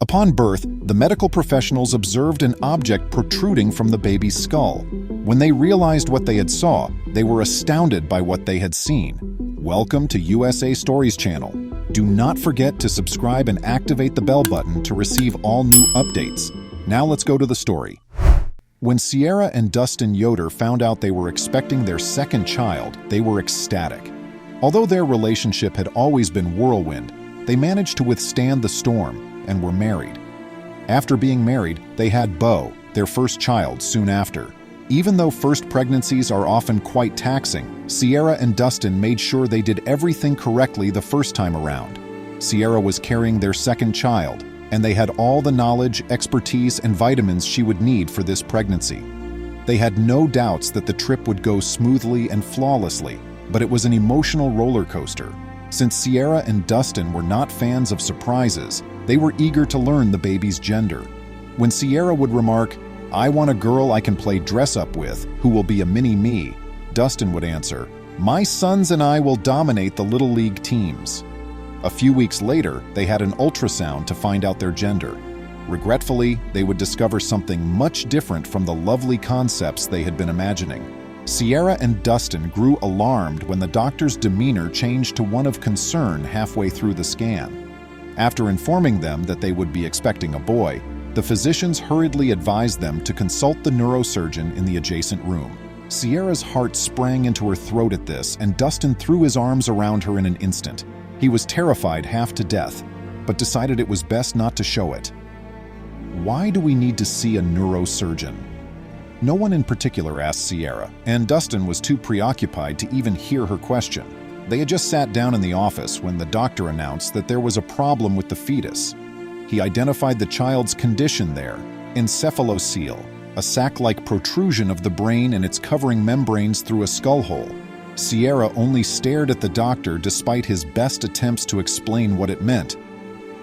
Upon birth, the medical professionals observed an object protruding from the baby's skull. When they realized what they had saw, they were astounded by what they had seen. Welcome to USA Stories channel. Do not forget to subscribe and activate the bell button to receive all new updates. Now let's go to the story. When Sierra and Dustin Yoder found out they were expecting their second child, they were ecstatic. Although their relationship had always been whirlwind, they managed to withstand the storm and were married. After being married, they had Bo, their first child, soon after. Even though first pregnancies are often quite taxing, Sierra and Dustin made sure they did everything correctly the first time around. Sierra was carrying their second child, and they had all the knowledge, expertise, and vitamins she would need for this pregnancy. They had no doubts that the trip would go smoothly and flawlessly, but it was an emotional roller coaster. Since Sierra and Dustin were not fans of surprises, they were eager to learn the baby's gender. When Sierra would remark, "I want a girl I can play dress-up with, who will be a mini-me," Dustin would answer, "My sons and I will dominate the Little League teams." A few weeks later, they had an ultrasound to find out their gender. Regretfully, they would discover something much different from the lovely concepts they had been imagining. Sierra and Dustin grew alarmed when the doctor's demeanor changed to one of concern halfway through the scan. After informing them that they would be expecting a boy, the physicians hurriedly advised them to consult the neurosurgeon in the adjacent room. Sierra's heart sprang into her throat at this, and Dustin threw his arms around her in an instant. He was terrified half to death, but decided it was best not to show it. Why do we need to see a neurosurgeon? No one in particular asked Sierra, and Dustin was too preoccupied to even hear her question. They had just sat down in the office when the doctor announced that there was a problem with the fetus. He identified the child's condition there, encephalocele, a sac-like protrusion of the brain and its covering membranes through a skull hole. Sierra only stared at the doctor despite his best attempts to explain what it meant.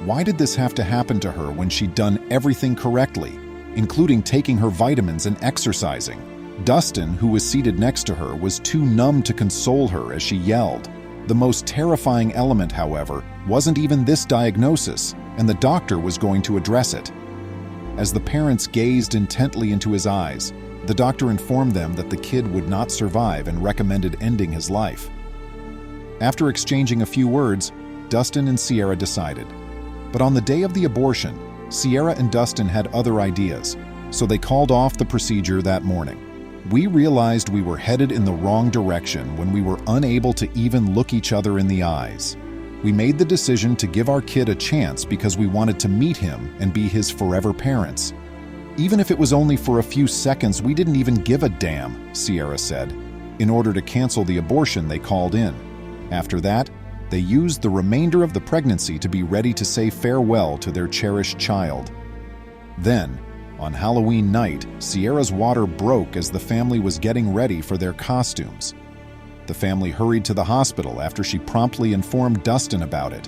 Why did this have to happen to her when she'd done everything correctly, including taking her vitamins and exercising? Dustin, who was seated next to her, was too numb to console her as she yelled. The most terrifying element, however, wasn't even this diagnosis, and the doctor was going to address it. As the parents gazed intently into his eyes, the doctor informed them that the kid would not survive and recommended ending his life. After exchanging a few words, Dustin and Sierra decided. But on the day of the abortion, Sierra and Dustin had other ideas, so they called off the procedure that morning. We realized we were headed in the wrong direction when we were unable to even look each other in the eyes. We made the decision to give our kid a chance because we wanted to meet him and be his forever parents. Even if it was only for a few seconds, we didn't even give a damn, Sierra said. In order to cancel the abortion, they called in. After that, they used the remainder of the pregnancy to be ready to say farewell to their cherished child. Then, on Halloween night, Sierra's water broke as the family was getting ready for their costumes. The family hurried to the hospital after she promptly informed Dustin about it.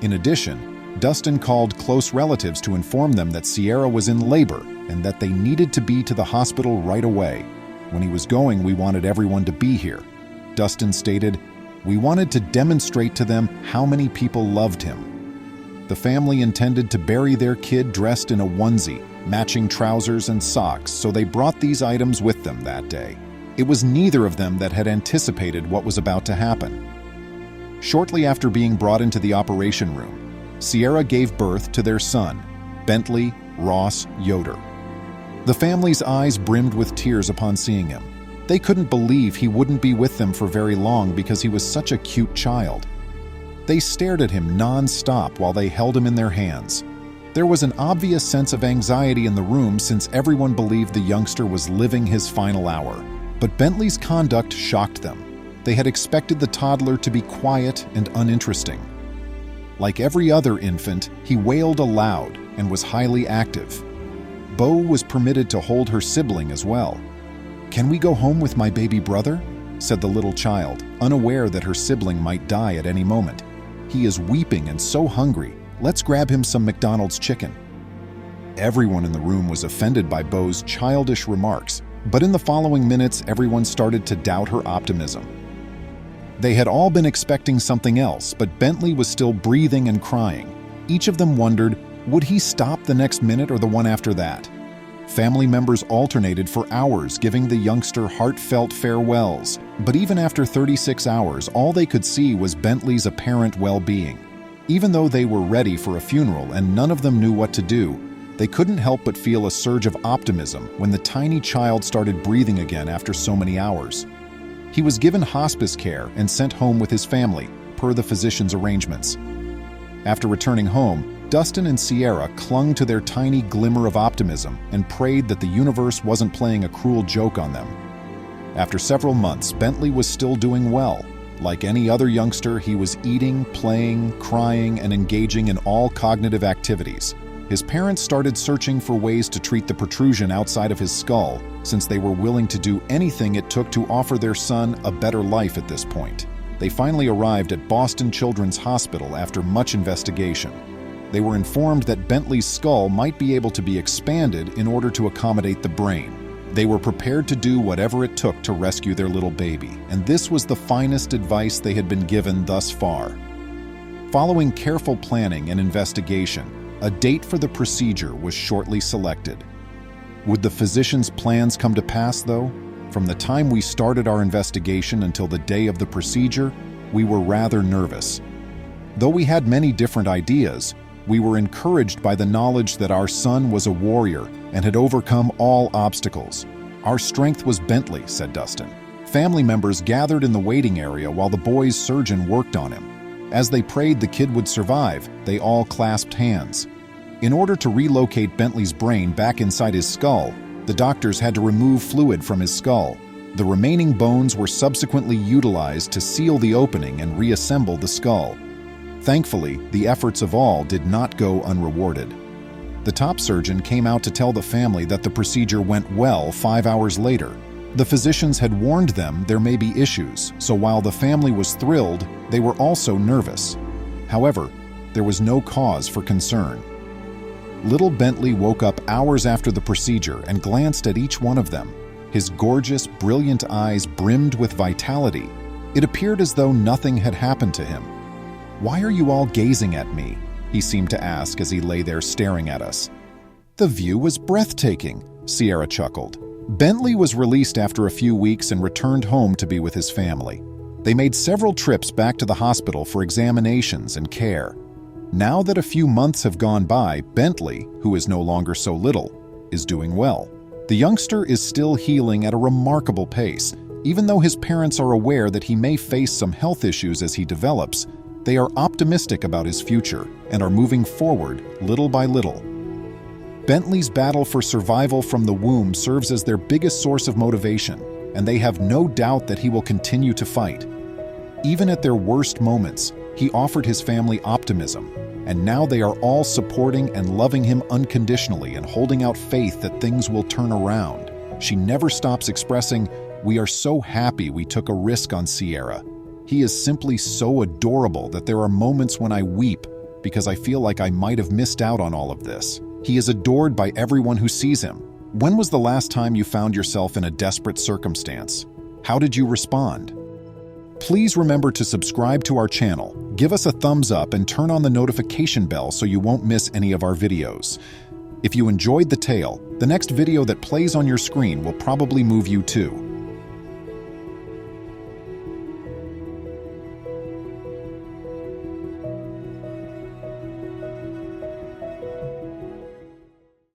In addition, Dustin called close relatives to inform them that Sierra was in labor and that they needed to be to the hospital right away. When he was going, we wanted everyone to be here. Dustin stated, "We wanted to demonstrate to them how many people loved him." The family intended to bury their kid dressed in a onesie, matching trousers and socks, so they brought these items with them that day. It was neither of them that had anticipated what was about to happen. Shortly after being brought into the operation room, Sierra gave birth to their son, Bentley Ross Yoder. The family's eyes brimmed with tears upon seeing him. They couldn't believe he wouldn't be with them for very long because he was such a cute child. They stared at him non-stop while they held him in their hands. There was an obvious sense of anxiety in the room since everyone believed the youngster was living his final hour. But Bentley's conduct shocked them. They had expected the toddler to be quiet and uninteresting. Like every other infant, he wailed aloud and was highly active. Bo was permitted to hold her sibling as well. "Can we go home with my baby brother?" said the little child, unaware that her sibling might die at any moment. "He is weeping and so hungry. Let's grab him some McDonald's chicken." Everyone in the room was offended by Bo's childish remarks, but in the following minutes, everyone started to doubt her optimism. They had all been expecting something else, but Bentley was still breathing and crying. Each of them wondered, Would he stop the next minute or the one after that? Family members alternated for hours, giving the youngster heartfelt farewells. But even after 36 hours, all they could see was Bentley's apparent well-being. Even though they were ready for a funeral and none of them knew what to do, they couldn't help but feel a surge of optimism when the tiny child started breathing again after so many hours. He was given hospice care and sent home with his family, per the physician's arrangements. After returning home, Dustin and Sierra clung to their tiny glimmer of optimism and prayed that the universe wasn't playing a cruel joke on them. After several months, Bentley was still doing well. Like any other youngster, he was eating, playing, crying, and engaging in all cognitive activities. His parents started searching for ways to treat the protrusion outside of his skull, since they were willing to do anything it took to offer their son a better life at this point. They finally arrived at Boston Children's Hospital after much investigation. They were informed that Bentley's skull might be able to be expanded in order to accommodate the brain. They were prepared to do whatever it took to rescue their little baby, and this was the finest advice they had been given thus far. Following careful planning and investigation, a date for the procedure was shortly selected. Would the physician's plans come to pass, though? From the time we started our investigation until the day of the procedure, we were rather nervous. Though we had many different ideas, we were encouraged by the knowledge that our son was a warrior and had overcome all obstacles. "Our strength was Bentley," said Dustin. Family members gathered in the waiting area while the boy's surgeon worked on him. As they prayed the kid would survive, they all clasped hands. In order to relocate Bentley's brain back inside his skull, the doctors had to remove fluid from his skull. The remaining bones were subsequently utilized to seal the opening and reassemble the skull. Thankfully, the efforts of all did not go unrewarded. The top surgeon came out to tell the family that the procedure went well 5 hours later. The physicians had warned them there may be issues, so while the family was thrilled, they were also nervous. However, there was no cause for concern. Little Bentley woke up hours after the procedure and glanced at each one of them. His gorgeous, brilliant eyes brimmed with vitality. It appeared as though nothing had happened to him. "Why are you all gazing at me?" he seemed to ask as he lay there staring at us. "The view was breathtaking," Sierra chuckled. Bentley was released after a few weeks and returned home to be with his family. They made several trips back to the hospital for examinations and care. Now that a few months have gone by, Bentley, who is no longer so little, is doing well. The youngster is still healing at a remarkable pace. Even though his parents are aware that he may face some health issues as he develops, they are optimistic about his future and are moving forward little by little. Bentley's battle for survival from the womb serves as their biggest source of motivation, and they have no doubt that he will continue to fight. Even at their worst moments, he offered his family optimism, and now they are all supporting and loving him unconditionally and holding out faith that things will turn around. She never stops expressing, "We are so happy we took a risk on Sierra. He is simply so adorable that there are moments when I weep because I feel like I might have missed out on all of this. He is adored by everyone who sees him." When was the last time you found yourself in a desperate circumstance? How did you respond? Please remember to subscribe to our channel, give us a thumbs up, and turn on the notification bell so you won't miss any of our videos. If you enjoyed the tale, the next video that plays on your screen will probably move you too.